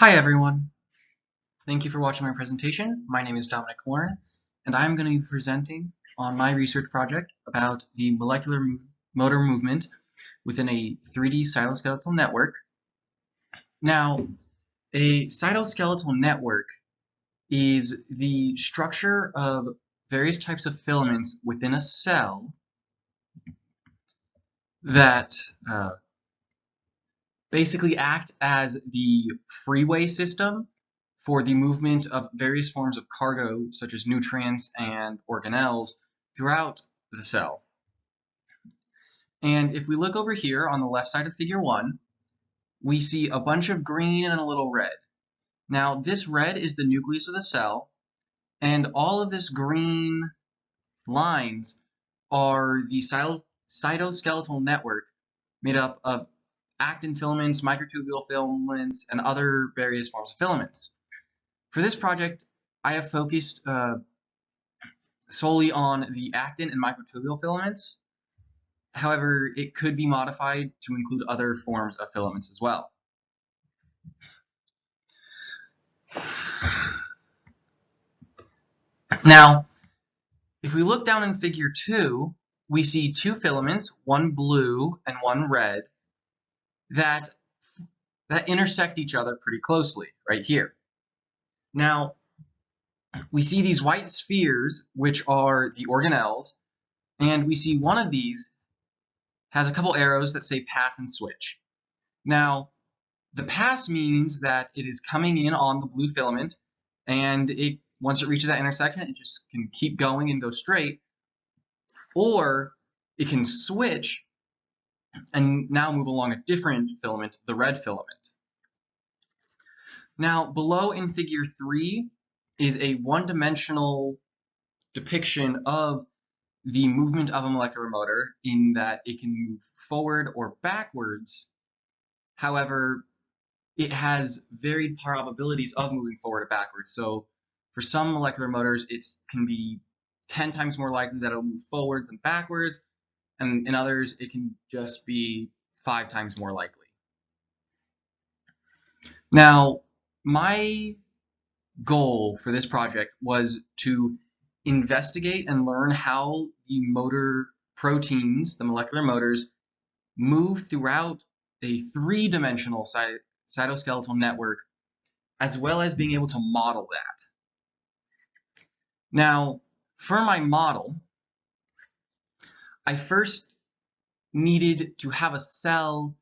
Hi everyone, thank you for watching my presentation. My name is Dominic Horne, and I'm going to be presenting on my research project about the molecular motor movement within a 3D cytoskeletal network. Now, a cytoskeletal network is the structure of various types of filaments within a cell that basically act as the freeway system for the movement of various forms of cargo, such as nutrients and organelles, throughout the cell. And if we look over here on the left side of figure 1, we see a bunch of green and a little red. Now, this red is the nucleus of the cell, and all of this green lines are the cytoskeletal network made up of actin filaments, microtubule filaments, and other various forms of filaments. For this project, I have focused solely on the actin and microtubule filaments. However, it could be modified to include other forms of filaments as well. Now, if we look down in figure 2, we see two filaments, one blue and one red, that intersect each other pretty closely right here. Now, we see these white spheres, which are the organelles, and we see one of these has a couple arrows that say pass and switch. Now, the pass means that it is coming in on the blue filament, and once it reaches that intersection, it just can keep going and go straight, or it can switch and now move along a different filament, the red filament. Now, below in figure 3 is a one-dimensional depiction of the movement of a molecular motor in that it can move forward or backwards. However, it has varied probabilities of moving forward or backwards. So for some molecular motors, it can be 10 times more likely that it'll move forward than backwards, and in others, it can just be 5 times more likely. Now, my goal for this project was to investigate and learn how the motor proteins, the molecular motors, move throughout a three-dimensional cytoskeletal network, as well as being able to model that. Now, for my model, I first needed to have a cell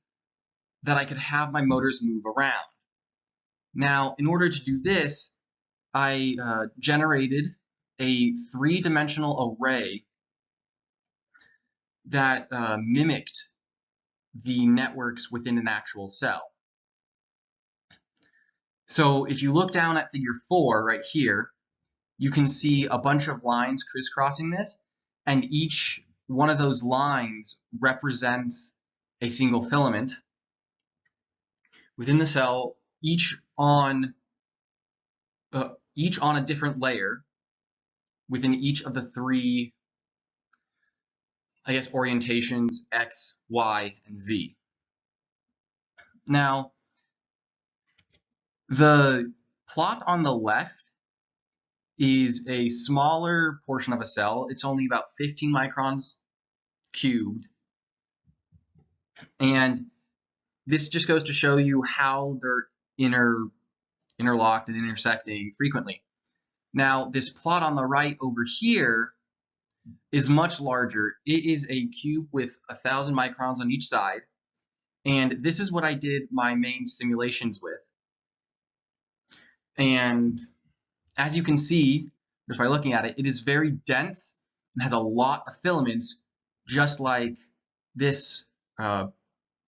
that I could have my motors move around. Now, in order to do this, I generated a three-dimensional array that mimicked the networks within an actual cell. So if you look down at figure 4 right here, you can see a bunch of lines crisscrossing this, and each one of those lines represents a single filament within the cell, each on a different layer within each of the three, I guess, orientations X, Y, and Z. Now, the plot on the left is a smaller portion of a cell. It's only about 15 microns cubed. And this just goes to show you how they're interlocked and intersecting frequently. Now, this plot on the right over here is much larger. It is a cube with 1,000 microns on each side. And this is what I did my main simulations with. And as you can see, just by looking at it, it is very dense and has a lot of filaments, just like this,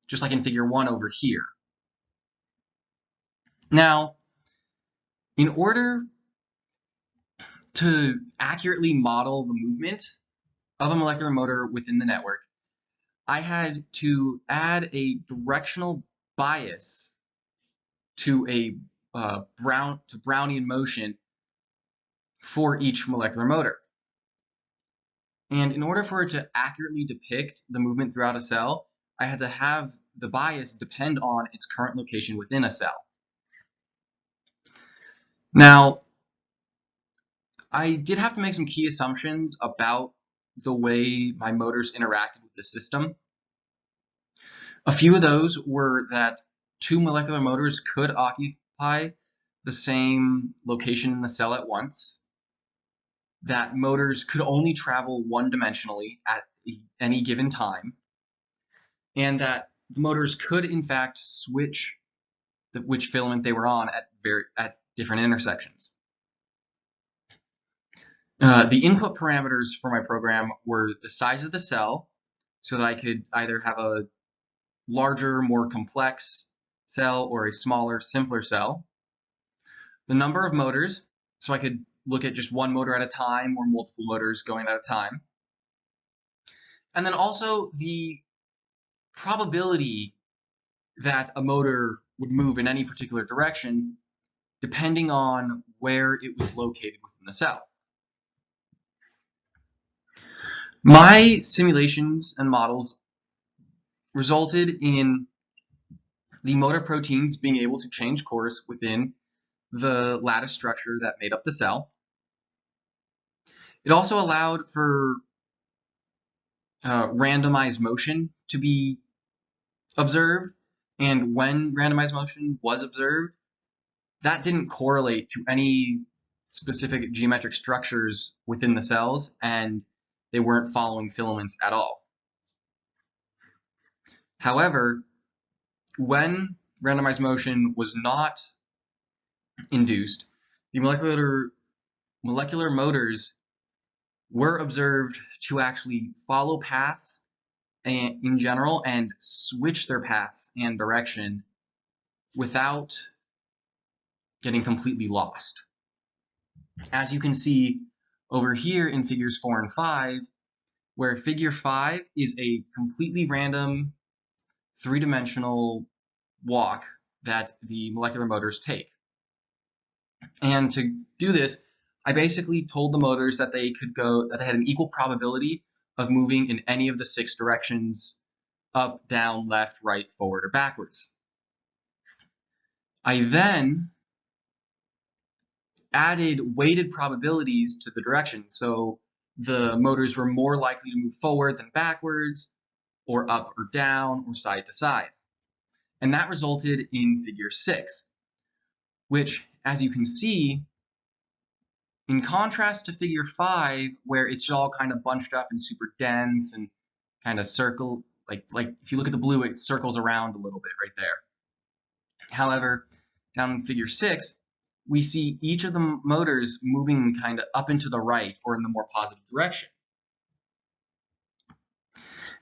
just like in figure 1 over here. Now, in order to accurately model the movement of a molecular motor within the network, I had to add a directional bias to a Brownian motion for each molecular motor. And in order for it to accurately depict the movement throughout a cell, I had to have the bias depend on its current location within a cell. Now, I did have to make some key assumptions about the way my motors interacted with the system. A few of those were that two molecular motors could occupy the same location in the cell at once, that motors could only travel one-dimensionally at any given time, and that the motors could in fact switch which filament they were on at different intersections. The input parameters for my program were the size of the cell, so that I could either have a larger, more complex cell or a smaller, simpler cell. The number of motors, so I could look at just one motor at a time or multiple motors going at a time. And then also the probability that a motor would move in any particular direction depending on where it was located within the cell. My simulations and models resulted in the motor proteins being able to change course within the lattice structure that made up the cell. It also allowed for randomized motion to be observed, and when randomized motion was observed, that didn't correlate to any specific geometric structures within the cells, and they weren't following filaments at all. However, when randomized motion was not induced, the molecular motors were observed to actually follow paths in general and switch their paths and direction without getting completely lost. As you can see over here in figures 4 and 5, where figure 5 is a completely random three-dimensional walk that the molecular motors take. And to do this, I basically told the motors that they had an equal probability of moving in any of the 6 directions: up, down, left, right, forward, or backwards. I then added weighted probabilities to the direction, so the motors were more likely to move forward than backwards, or up or down, or side to side. And that resulted in figure 6, which, as you can see, in contrast to figure 5, where it's all kind of bunched up and super dense and kind of circle, like if you look at the blue, it circles around a little bit right there. However, down in figure 6, we see each of the motors moving kind of up into the right or in the more positive direction.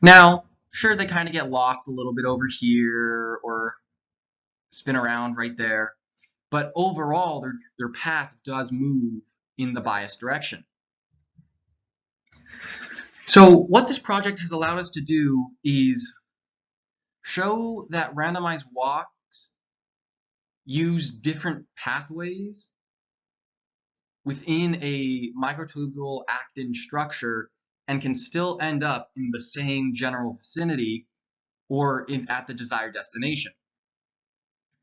Now, sure, they kind of get lost a little bit over here or spin around right there, but overall, their path does move in the biased direction. So what this project has allowed us to do is show that randomized walks use different pathways within a microtubule actin structure and can still end up in the same general vicinity or at the desired destination.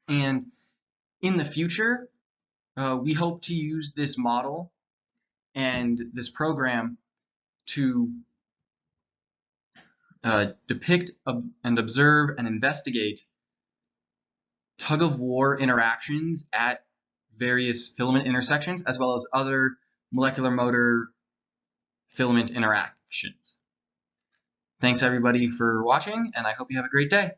And in the future, we hope to use this model and this program to depict and observe and investigate tug-of-war interactions at various filament intersections, as well as other molecular motor filament interactions. Thanks everybody for watching, and I hope you have a great day.